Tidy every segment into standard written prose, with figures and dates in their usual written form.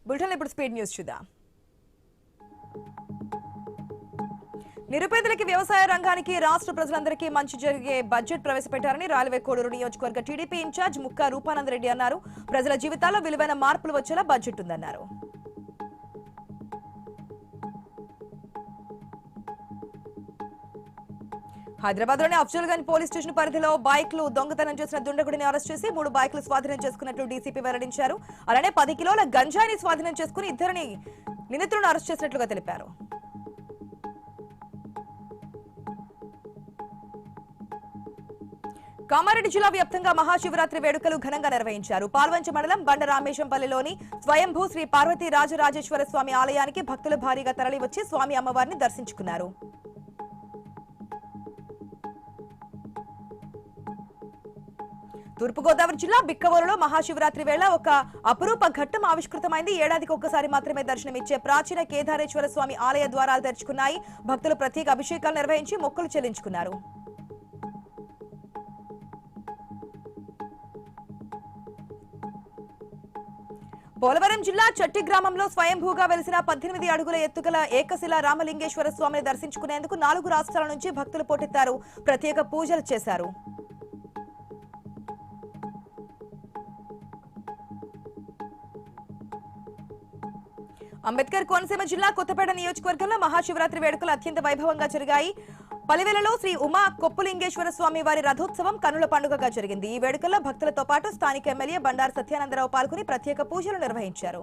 Bulletin ఇప్పుడు speed news చూద్దాం. నిరుపేదలకి వ్యవసాయ రంగానికి రాష్ట్ర ప్రజలందరికీ మంచి జరిగే బడ్జెట్ ప్రవేశపెట్టారని రాయలవేకోడూరు నియోజకవర్గ టీడీపీ ఇన్ఛార్జ్ ముక్కా రూపానందరెడ్డి అన్నారు. ప్రజల జీవితాల్లో విలువైన మార్పులు వచ్చేలా బడ్జెట్ ఉందన్నారు. హైదరాబాద్లోని అఫ్జల్గంజ్ పోలీస్ స్టేషన్ పరిధిలో బైక్లు దొంగతనం చేసిన దుండగుడిని అరెస్ట్ చేసి 3 బైక్లు స్వాధీనం చేసుకున్నట్లు డీసీపీ వెల్లడించారు. అలానే 10 కిలోల గంజాయిని స్వాధీనం చేసుకుని ఇద్దరిని నిందితులను అరెస్ట్ చేసినట్లుగా తెలిపారు. కామారెడ్డి జిల్లా వ్యాప్తంగా మహాశివరాత్రి వేడుకలు ఘనంగా నిర్వహించారు. పాల్వంచ మండలం బండ రామేశంపల్లిలోని స్వయంభూ శ్రీ పార్వతీ రాజరాజేశ్వర స్వామి ఆలయానికి భక్తులు భారీగా తరలివచ్చి స్వామి అమ్మవారిని దర్శించుకున్నారు. తూర్పుగోదావరి జిల్లా బిక్కవోలులో మహాశివరాత్రి వేళ ఒక అపురూప ఘట్టం ఆవిష్కృతమైంది. ఏడాదికి ఒక్కసారి మాత్రమే దర్శనమిచ్చే ప్రాచీన కేదారేశ్వర స్వామి ఆలయ ద్వారాలు తెరుచుకున్నాయి. భక్తులు ప్రత్యేక అభిషేకాలు నిర్వహించి మొక్కులు చెల్లించుకున్నారు. పోలవరం జిల్లా చట్టి గ్రామంలో స్వయంభూగా వెలిసిన 18 అడుగుల ఎత్తుగల ఏకశిల రామలింగేశ్వర స్వామిని దర్శించుకునేందుకు 4 రాష్ట్రాల నుంచి భక్తులు పోటెత్తారు. ప్రత్యేక పూజలు చేశారు. అంబేద్కర్ కోనసీమ జిల్లా కొత్తపేట నియోజకవర్గంలో మహాశివరాత్రి వేడుకలు అత్యంత వైభవంగా జరిగాయి. పలివెలలో శ్రీ ఉమా కొప్పులింగేశ్వర స్వామి వారి రథోత్సవం కన్నుల పండుగగా జరిగింది. ఈ వేడుకల్లో భక్తులతో పాటు స్థానిక ఎమ్మెల్యే బండారు సత్యానందరావు పాల్గొని ప్రత్యేక పూజలు నిర్వహించారు.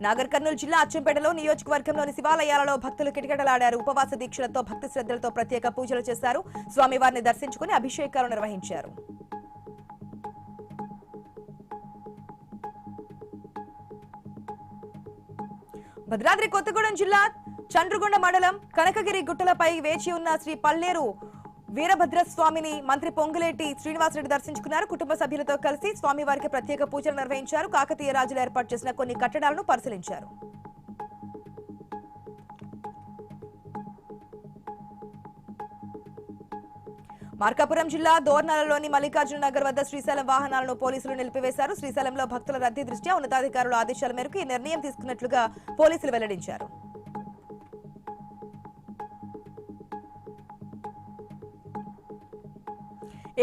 నాగర్ కర్నూలు జిల్లా అచ్చంపేటలో నియోజకవర్గంలోని శివాలయాలలో భక్తులు కిటకిటలాడారు. ఉపవాస దీక్షలతో భక్తి శ్రద్ధలతో ప్రత్యేక పూజలు చేశారు. స్వామివారిని దర్శించుకుని అభిషేకాలు నిర్వహించారు. భద్రాద్రి కొత్తగూడెం జిల్లా చండ్రుగొండ మండలం కనకగిరి గుట్టలపై వేచి ఉన్న శ్రీ పల్లేరు వీరభద్రస్వామిని మంత్రి పొంగులేటి శ్రీనివాసరెడ్డి దర్శించుకున్నారు. కుటుంబ సభ్యులతో కలిసి స్వామివారికి ప్రత్యేక పూజలు నిర్వహించారు. కాకతీయ రాజులు ఏర్పాటు చేసిన కొన్ని కట్టడాలను పరిశీలించారు. మార్కాపురం జిల్లా దోర్నాలలోని మల్లికార్జున నగర్ వద్ద శ్రీశైలం వాహనాలను పోలీసులు నిలిపివేశారు. శ్రీశైలంలో భక్తుల రద్దీ దృష్ట్యా ఉన్నతాధికారుల ఆదేశాల మేరకు ఈ నిర్ణయం తీసుకున్నట్లుగా పోలీసులు వెల్లడించారు.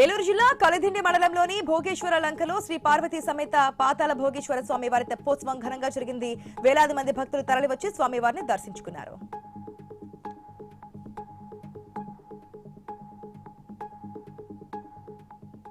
ఏలూరు జిల్లా కలిదిండి మండలంలోని భోగేశ్వర లంకలో శ్రీ పార్వతీ సమేత పాతాల భోగేశ్వర స్వామివారి తెప్పోత్సవం ఘనంగా జరిగింది. వేలాది మంది భక్తులు తరలివచ్చి స్వామివారిని దర్శించుకున్నారు.